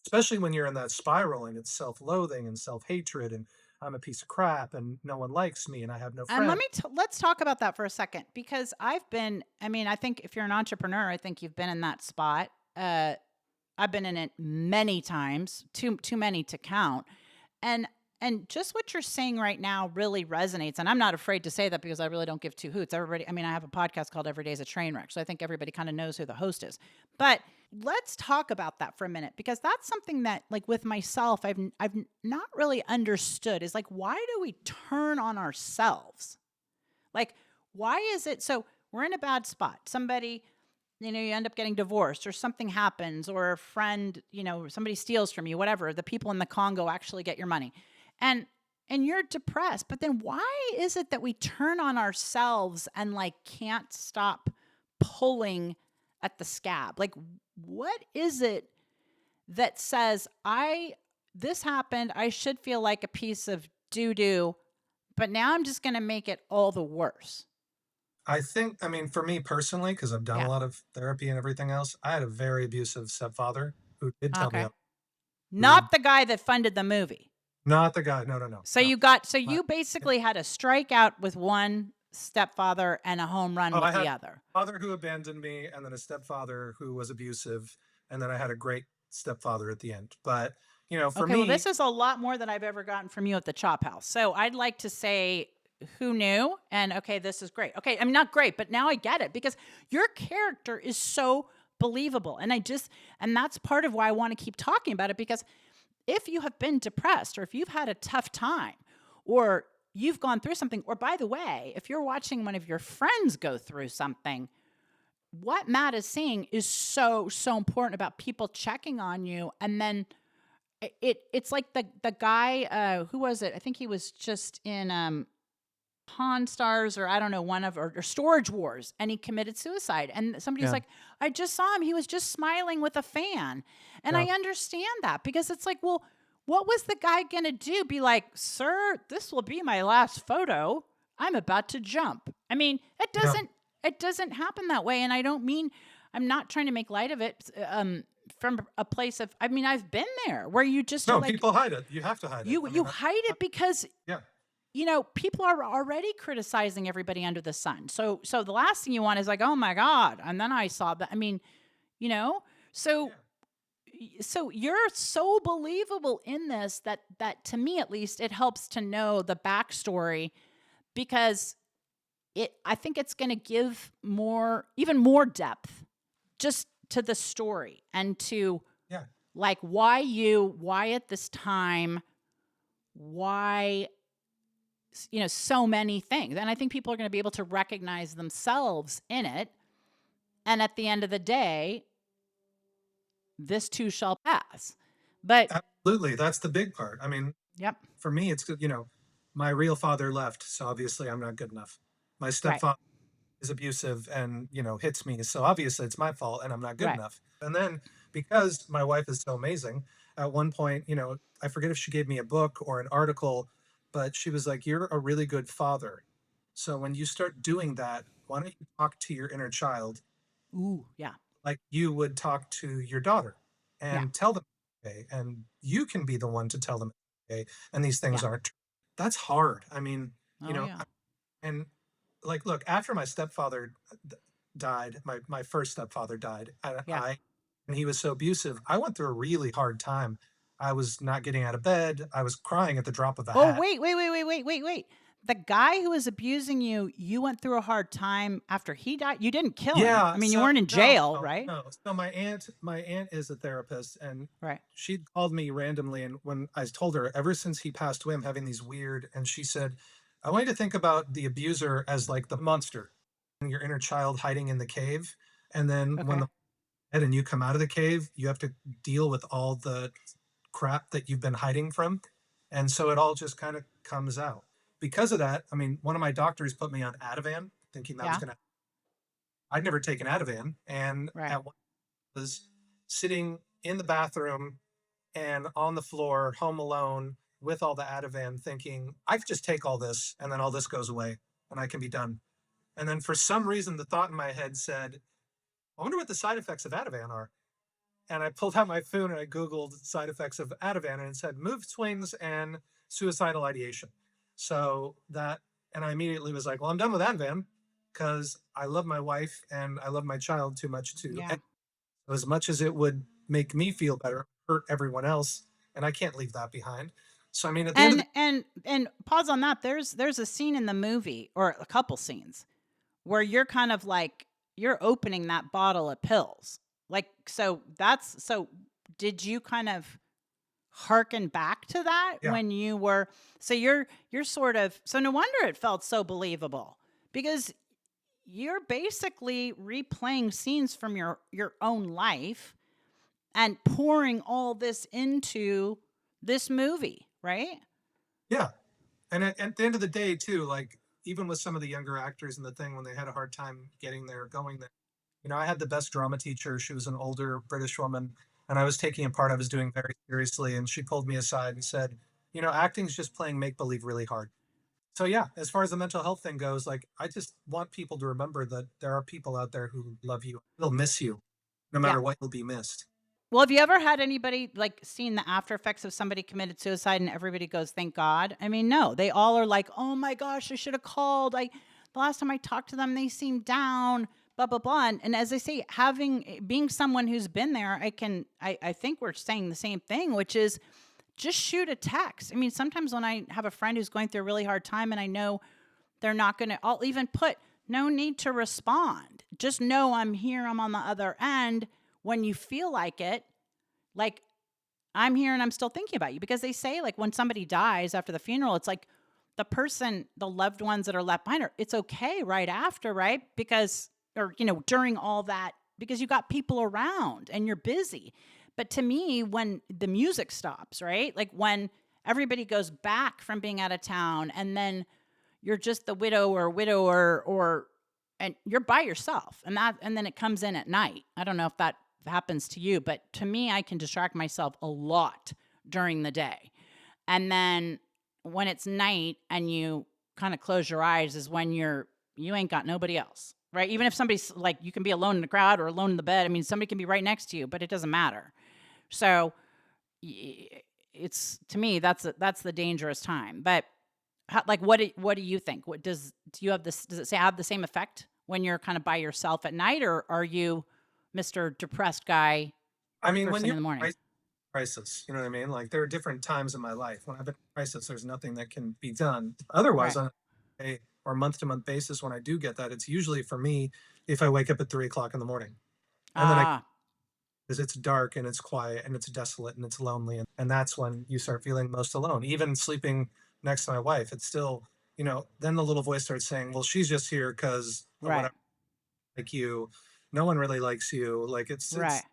Especially when you're in that spiral and it's self-loathing and self-hatred and I'm a piece of crap and no one likes me and I have no And friends. let's talk about that for a second, because I think if you're an entrepreneur, I think you've been in that spot. I've been in it many times, too many to count. And just what you're saying right now really resonates. And I'm not afraid to say that because I really don't give two hoots. Everybody, I have a podcast called Every Day's a Train Wreck. So I think everybody kind of knows who the host is. But let's talk about that for a minute, because that's something that, like, with myself, I've not really understood is like, why do we turn on ourselves? Like, why is it so we're in a bad spot? Somebody, you end up getting divorced or something happens, or a friend, somebody steals from you, whatever. The people in the Congo actually get your money. And you're depressed. But then why is it that we turn on ourselves and like can't stop pulling at the scab? Like, what is it that says this happened, I should feel like a piece of doo-doo, but now I'm just going to make it all the worse. I think, I mean, for me personally, because I've done a Yeah. lot of therapy and everything else, I had a very abusive stepfather who did tell me, Okay. who, Not the guy that funded the movie. not the guy, no, no, no, So no. you But, basically had a strikeout with one stepfather and a home run oh, I with the had other. a father who abandoned me, and then a stepfather who was abusive, and then I had a great stepfather at the end. But, for Okay, well, this me, is a lot more than I've ever gotten from you at the Chop House. So I'd like to say, who knew? And okay, this is great. Okay, I'm not great, but now I get it because your character is so believable. And that's part of why I want to keep talking about it because if you have been depressed or if you've had a tough time or you've gone through something, or by the way, if you're watching one of your friends go through something, what Matt is saying is so important about people checking on you. And then it's like the guy, who was it? I think he was just in Pawn Stars, or I don't know, one of or Storage Wars, and he committed suicide. And somebody's yeah, like, I just saw him. He was just smiling with a fan. And I yeah, understand that because it's like, well, what was the guy gonna do? Be like, sir, this will be my last photo. I'm about to jump. I mean, yeah. it doesn't happen that way. And I don't mean I'm not trying to make light of it. From a place of, I mean, I've been there where you just are No, like, people hide it. You have to hide it. I you mean, hide it because yeah, people are already criticizing everybody under the sun. So the last thing you want is like, oh my God. And then I saw that. I mean, you know, so yeah, so you're so believable in this that to me at least it helps to know the backstory because I think it's going to give even more depth just to the story and to yeah. like why at this time, why so many things. And I think people are going to be able to recognize themselves in it. And at the end of the day, this too shall pass. But Absolutely. That's the big part. I mean, yep, for me, it's, my real father left. So obviously I'm not good enough. My right, stepfather is abusive and, hits me. So obviously it's my fault and I'm not good right. enough. And then because my wife is so amazing, at one point, I forget if she gave me a book or an article, but she was like, "You're a really good father. So when you start doing that, why don't you talk to your inner child Ooh, yeah, like you would talk to your daughter yeah, and tell them okay, and you can be the one to tell them okay, and these things yeah. aren't true." That's hard. I mean, Oh, yeah, and like, look, after my stepfather died, my first stepfather died, yeah. and he was so abusive, I went through a really hard time. I was not getting out of bed. I was crying at the drop of a Oh, hat. wait. The guy who was abusing you, you went through a hard time after he died. You didn't kill him. I Yeah, mean, you so weren't in no, jail, no, right? no. So my aunt is a therapist, and Right. she called me randomly, and when I told her, ever since he passed away, I'm having these weird, and she said, I want you to think about the abuser as like the monster, and your inner child hiding in the cave, and then when Okay. the and you come out of the cave, you have to deal with all the crap that you've been hiding from, and so it all just kind of comes out. Because of that, I mean, one of my doctors put me on Ativan, thinking that was Yeah. gonna. I'd never taken Ativan, and Right. at one was sitting in the bathroom and on the floor, home alone, with all the Ativan, thinking I could just take all this, and then all this goes away, and I can be done. And then for some reason, the thought in my head said, "I wonder what the side effects of Ativan are." And I pulled out my phone and I Googled side effects of Ativan, and it said mood swings and suicidal ideation. So that, and I immediately was like, well, I'm done with Ativan because I love my wife and I love my child too much to, Yeah. as much as it would make me feel better, hurt everyone else. And I can't leave that behind. So, I mean, at the end of And pause on that. There's a scene in the movie or a couple scenes where you're kind of like you're opening that bottle of pills. Like so did you kind of harken back to that yeah, when you were so you're sort of so no wonder it felt so believable because you're basically replaying scenes from your own life and pouring all this into this movie, right? yeah. And at the end of the day, too, like even with some of the younger actors in the thing when they had a hard time getting there, going there, I had the best drama teacher. She was an older British woman, and I was taking a part I was doing very seriously. And she pulled me aside and said, acting is just playing make believe really hard. So yeah, as far as the mental health thing goes, like I just want people to remember that there are people out there who love you. They'll miss you no Yeah. matter what, you'll be missed. Well, have you ever had anybody like seen the after effects of somebody committed suicide and everybody goes, "Thank God"? I mean, no, they all are like, "Oh my gosh, I should have called. The last time I talked to them, they seemed down." Blah blah blah. And as I say, having being someone who's been there, I think we're saying the same thing, which is just shoot a text. I mean, sometimes when I have a friend who's going through a really hard time and I know they're not going to, I'll even put no need to respond. Just know I'm here, I'm on the other end. When you feel like I'm here and I'm still thinking about you, because they say like when somebody dies after the funeral, it's like the person, the loved ones that are left behind are, it's okay right after, right? Because, or, during all that, because you got people around and you're busy. But to me, when the music stops, right? Like when everybody goes back from being out of town and then you're just the widow or widower, or and you're by yourself, and then it comes in at night. I don't know if that happens to you, but to me, I can distract myself a lot during the day. And then when it's night and you kind of close your eyes is when you ain't got nobody else, right? Even if somebody's like, you can be alone in the crowd or alone in the bed. I mean, somebody can be right next to you, but it doesn't matter. So it's, to me, that's the dangerous time. But like, what do you think? Do you have this? Does it say have the same effect when you're kind of by yourself at night, or are you Mr. Depressed guy I mean, first when thing you're in the morning? in crisis, you know what I mean? Like there are different times in my life when I've been in crisis, there's nothing that can be done. Otherwise, Right. on a or month to month basis, when I do get that, it's usually for me if I wake up at 3 o'clock in the morning and then I Ah, because it's dark and it's quiet and it's desolate and it's lonely, and that's when you start feeling most alone. Even sleeping next to my wife, it's still, then the little voice starts saying, well, she's just here because of right. whatever, like you, no one really likes you, like Right.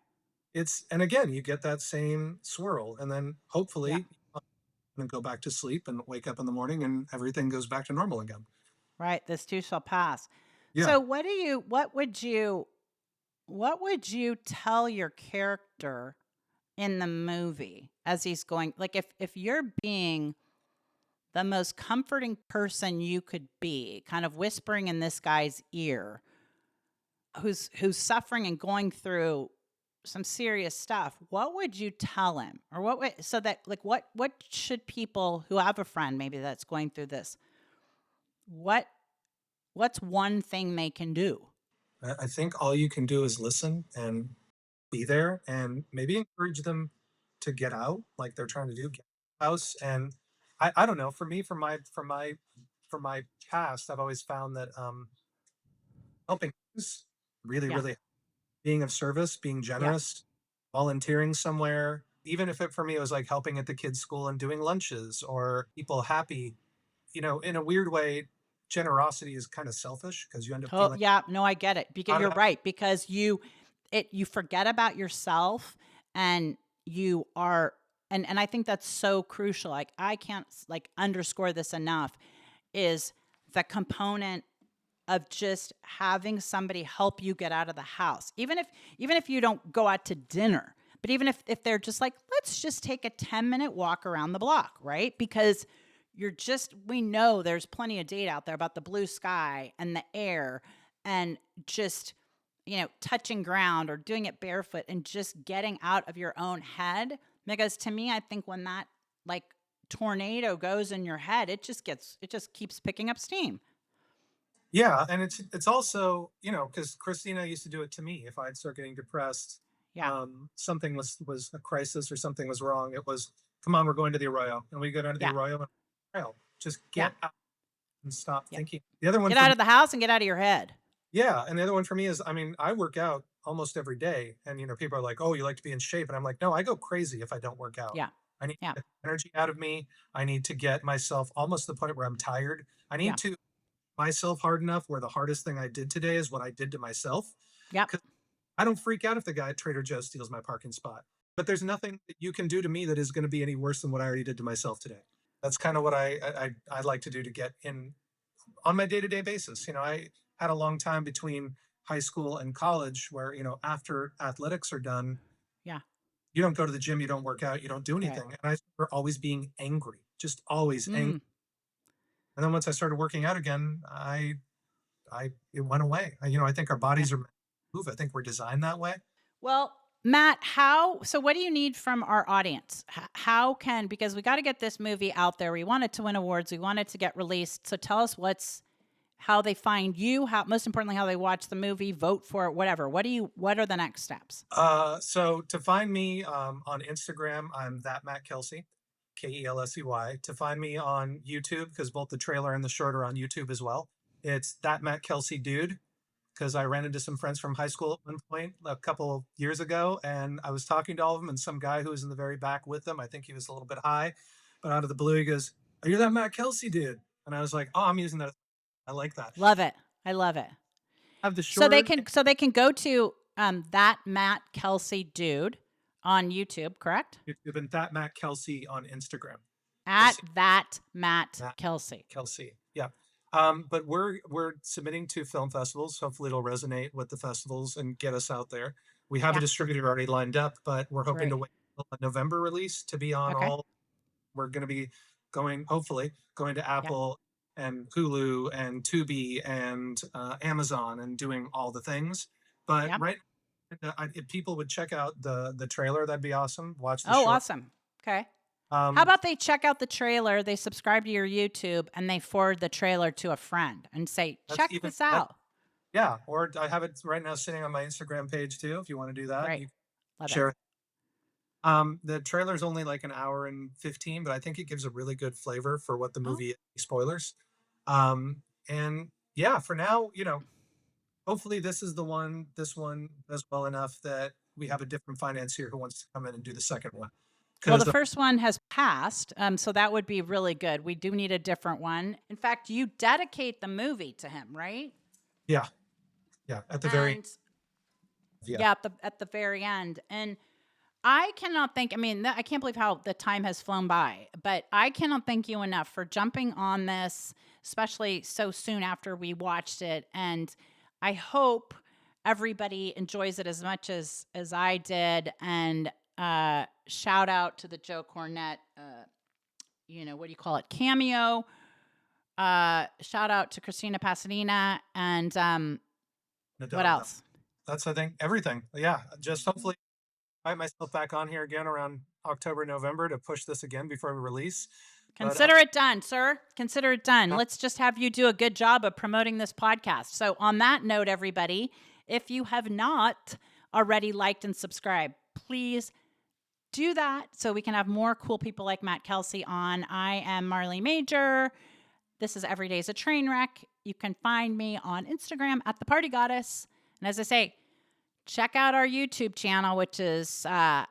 it's and again you get that same swirl, and then Yeah. hopefully and go back to sleep and wake up in the morning and everything goes back to normal again. Right. This too shall pass. Yeah. So what would you tell your character in the movie as he's going, like, if you're being the most comforting person you could be, kind of whispering in this guy's ear who's suffering and going through some serious stuff, what would you tell him? Or what would, so that, like, what should people who have a friend maybe that's going through this, what what's one thing they can do? I think all you can do is listen and be there and maybe encourage them to get out like they're trying to do, get out of the house. And I don't know, for me, from my past, I've always found that helping is really, Yeah. really being of service, being Yeah. generous, volunteering somewhere, even if it for me it was like helping at the kids' school and doing lunches or people happy, in a weird way, generosity is kind of selfish because you end up Oh, feeling yeah, no, I get it. Because out you're of right, because you forget about yourself, and you are, and I think that's so crucial. Like, I can't like underscore this enough, is the component of just having somebody help you get out of the house. Even if you don't go out to dinner, but even if they're just like, let's just take a 10-minute walk around the block, right? Because we know there's plenty of data out there about the blue sky and the air, and just, touching ground or doing it barefoot and just getting out of your own head. Because to me, I think when that, like, tornado goes in your head, it just keeps picking up steam. yeah, and it's also, because Christina used to do it to me if I'd start getting depressed, Yeah. something was a crisis or something was wrong. It was, come on, we're going to the arroyo, and we go down to the Yeah. arroyo and just Yeah. get out and stop Yeah. thinking. The other one Get for out me, of the house and get out of your head. yeah, and the other one for me is, I mean, I work out almost every day, and people are like, oh, you like to be in shape, and I'm like, no, I go crazy if I don't work out. Yeah. I need to Yeah. get the energy out of me. I need to get myself almost to the point where I'm tired. I need Yeah. to myself hard enough where the hardest thing I did today is what I did to myself. Yep. Because I don't freak out if the guy at Trader Joe's steals my parking spot. But there's nothing that you can do to me that is going to be any worse than what I already did to myself today. That's kind of what I like to do to get in on my day to day basis. I had a long time between high school and college where after athletics are done, Yeah. you don't go to the gym, you don't work out, you don't do Right. anything, and I remember always being angry, just always angry. Mm. And then once I started working out again, it went away. I think our Yeah. bodies are meant to move. I think we're designed that way. Well, Matt, so what do you need from our audience? How can, because we got to get this movie out there. We want it to win awards. We want it to get released. So tell us how they find you, most importantly, how they watch the movie, vote for it, whatever. What are the next steps? So to find me on Instagram, I'm that Matt Kelsey, Kelsey. To find me on YouTube, because both the trailer and the short are on YouTube as well, it's that Matt Kelsey dude. Because I ran into some friends from high school at one point a couple of years ago, and I was talking to all of them, and some guy who was in the very back with them, I think he was a little bit high, but out of the blue, he goes, "Are you that Matt Kelsey dude?" And I was like, "Oh, I'm using that. I like that." Love it. I love it. I have the So they short can go to that Matt Kelsey dude on YouTube, correct? YouTube and that Matt Kelsey on Instagram. At that Matt Matt Kelsey. Kelsey, yeah. But we're submitting to film festivals. Hopefully, it'll resonate with the festivals and get us out there. We have a Yeah. distributor already lined up, but we're hoping Great. to wait until a November release to be on Okay. all. We're going to be hopefully going to Yeah. Apple and Hulu and Tubi and Amazon and doing all the things. But Yeah. right, if people would check out the trailer, that'd be awesome. Watch the Oh, short. awesome. Okay. How Um, about they check out the trailer, they subscribe to your YouTube, and they forward the trailer to a friend and say, that's check even this that, out? yeah. Or I have it right now sitting on my Instagram page too. If you want to do that, Great. you can Love it. share. The trailer's only like an hour and 15, but I think it gives a really good flavor for what the Oh, movie is. Spoilers. And yeah, for now, hopefully this one does well enough that we have a different financier who wants to come in and do the second one. well, the Because first one has passed, so that would be really good. We do need a different one. In fact, you dedicate the movie to him, right? yeah, yeah, at the very And yeah. yeah, at the very end. And I cannot thank. I mean, I can't believe how the time has flown by. But I cannot thank you enough for jumping on this, especially so soon after we watched it. And I hope everybody enjoys it as much as I did. And shout out to the Joe Cornette. What do you call it? Cameo. Shout out to Christina Pasadena. And No doubt what about else? that's I think everything. Yeah, just hopefully find myself back on here again around October, November to push this again before we release. But Consider it done, sir. Consider it done. yeah, Let's just have you do a good job of promoting this podcast. So, on that note, everybody, if you have not already liked and subscribed, please do that so we can have more cool people like Matt Kelsey on. I am Marley Majcher. This is Every Day's a Train Wreck. You can find me on Instagram at the Party Goddess. And as I say, check out our YouTube channel, which is at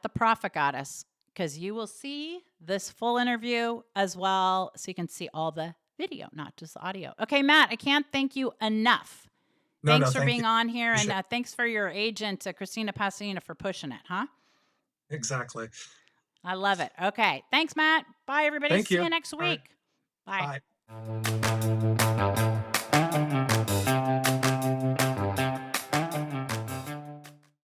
the Prophet Goddess, because you will see this full interview as well, so you can see all the video, not just the audio. Okay, Matt, I can't thank you enough. Thanks for thank being you. on here, and Appreciate thanks for your agent, Christina Pasadena, for pushing it, huh? it. Exactly. I love it. Okay, thanks, Matt. Bye, everybody. Thank See you. you next All right. week. Bye. Bye.